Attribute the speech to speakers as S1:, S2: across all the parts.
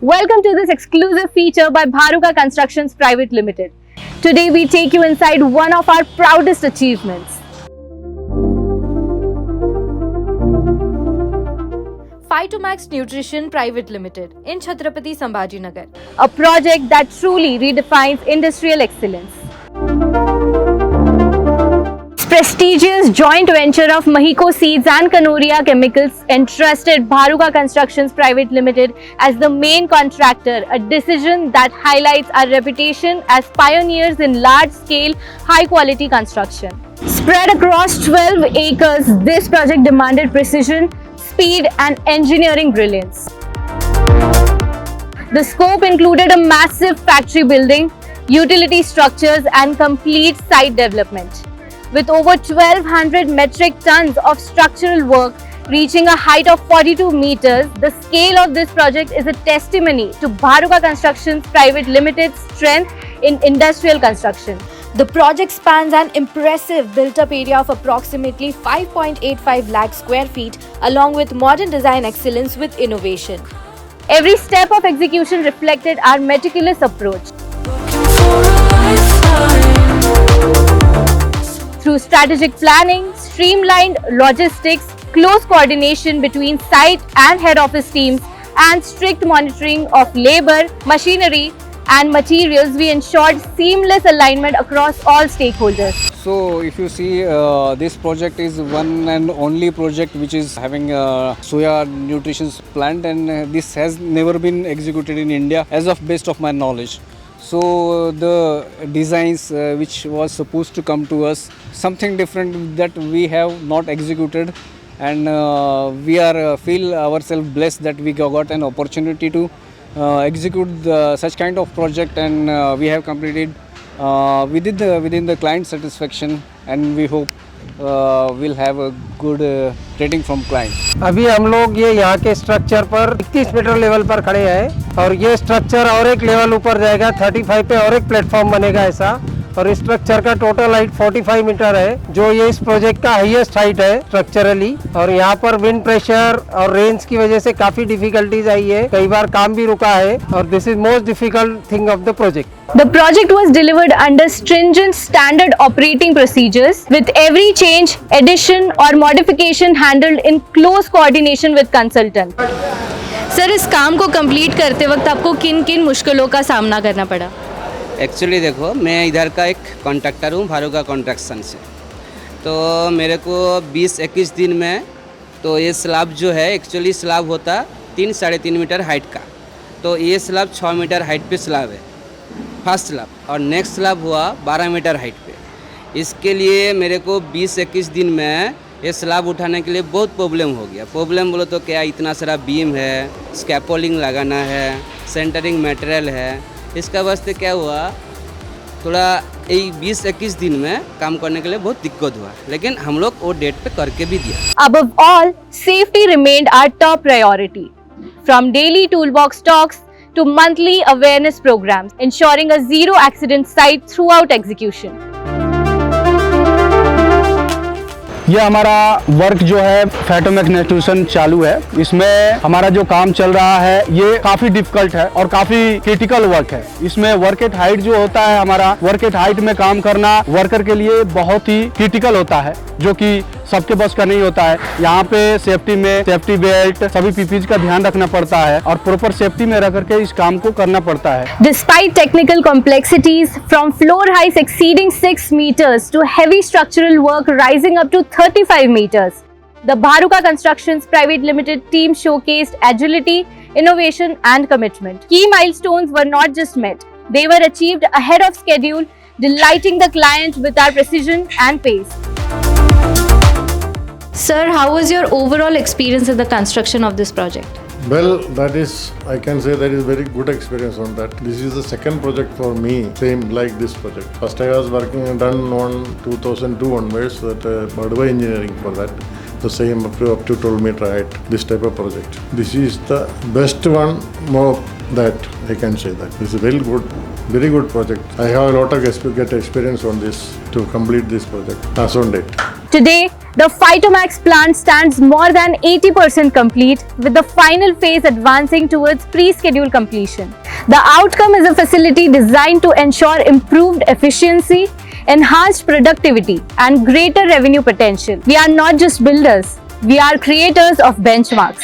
S1: Welcome to this exclusive feature by Bharuka Constructions Private Limited. Today we take you inside one of our proudest achievements. Phytomax Nutrition Private Limited in Chhatrapati Sambhajinagar, a project that truly redefines industrial excellence. Prestigious joint venture of Mahiko Seeds and Kanoria Chemicals entrusted Bharuka Constructions Private Limited as the main contractor, a decision that highlights our reputation as pioneers in large-scale, high-quality construction. Spread across 12 acres, this project demanded precision, speed and engineering brilliance. The scope included a massive factory building, utility structures and complete site development. With over 1,200 metric tons of structural work reaching a height of 42 meters, the scale of this project is a testimony to Bharuka Constructions Private Limited's strength in industrial construction. The project spans an impressive built-up area of approximately 5.85 lakh square feet, along with modern design excellence with innovation. Every step of execution reflected our meticulous approach. Through strategic planning, streamlined logistics, close coordination between site and head office teams, and strict monitoring of labor, machinery, and materials, we ensured seamless alignment across all stakeholders.
S2: So if you see, this project is one and only project which is having a soya nutrition plant, and this has never been executed in India as of best of my knowledge. So the designs which was supposed to come to us, something different that we have not executed, and we are feel ourselves blessed that we got an opportunity to execute such kind of project, and we have completed within the client satisfaction, and we hope we'll have a good rating from client.
S3: अभी हम लोग ये यहाँ के structure पर 31 metre level पर खड़े हैं और ये स्ट्रक्चर और एक लेवल ऊपर जाएगा, 35 पे और एक प्लेटफॉर्म बनेगा ऐसा, और इस स्ट्रक्चर का टोटल हाइट 45 मीटर है, जो ये इस प्रोजेक्ट का हाईएस्ट हाइट है स्ट्रक्चरली। और यहाँ पर विंड प्रेशर और रेंज की वजह से काफी डिफिकल्टीज आई है, कई बार काम भी रुका है, और this is most difficult thing of the project.
S1: The project was delivered under stringent standard operating procedures, with every change, addition or modification handled in close coordination with consultant. Sir, इस काम को कंप्लीट करते वक्त आपको किन-किन मुश्किलों का सामना करना पड़ा?
S4: एक्चुअली देखो, मैं इधर का एक कॉन्ट्रैक्टर हूँ भारुका कॉन्ट्रैक्शन से, तो मेरे को 20-21 दिन में तो ये स्लैब जो है, एक्चुअली स्लैब होता 3-3.5 मीटर हाइट का, तो ये स्लैब 6 मीटर हाइट पे स्लैब है फर्स्ट स्लैब, और नेक्स्ट स्लैब हुआ 12 मीटर हाइट पे. इसके लिए मेरे को 20-21 दिन में ये स्लैब उठाने के लिए बहुत प्रॉब्लम हो गया. प्रॉब्लम बोलो तो क्या, इतना सारा बीम है, स्कैपोलिंग लगाना है, सेंटरिंग मटेरियल है, इसका वास्ते क्या हुआ, थोड़ा 20-21 दिन में काम करने के लिए बहुत दिक्कत हुआ, लेकिन हम लोग वो डेट पे करके भी दिया.
S1: Above all, safety remained our top priority. From daily toolbox talks to monthly awareness programs, ensuring a zero accident site throughout execution.
S5: ये हमारा वर्क जो है फाइटोमैक्स न्यूट्रिशन चालू है, इसमें हमारा जो काम चल रहा है ये काफ़ी डिफिकल्ट है और काफ़ी क्रिटिकल वर्क है. इसमें वर्क एट हाइट जो होता है, हमारा वर्क एट हाइट में काम करना वर्कर के लिए बहुत ही क्रिटिकल होता है, जो कि सबके बस का नहीं होता है. यहाँ पे सेफ्टी में सेफ्टी बेल्ट, सभी पीपीज का ध्यान रखना पड़ता है और प्रॉपर सेफ्टी में रख करके इस काम को करना पड़ता है.
S1: Despite technical complexities, from floor heights exceeding 6 meters to heavy structural work rising up to 35 meters, the Bharuka Constructions Private Limited team showcased agility, innovation and commitment. Key milestones were not just met, they were achieved ahead of schedule, delighting the client with our precision and pace. Sir, how was your overall experience in the construction of this project?
S6: Well, that is, I can say that is very good experience on that. This is the second project for me, same like this project. First I was working done on 2002 onwards at Bharuka Engineering for that. The same up to 12 meter height, this type of project. This is the best one, more that I can say that. This is very good project. I have a lot of experience on this to complete this project as on date.
S1: Today, the Phytomax plant stands more than 80% complete, with the final phase advancing towards pre-scheduled completion. The outcome is a facility designed to ensure improved efficiency, enhanced productivity, and greater revenue potential. We are not just builders, we are creators of benchmarks.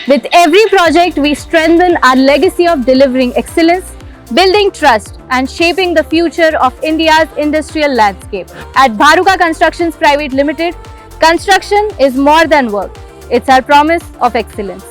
S1: With every project, we strengthen our legacy of delivering excellence, building trust, and shaping the future of India's industrial landscape. At Bharuka Constructions Private Limited, construction is more than work. It's our promise of excellence.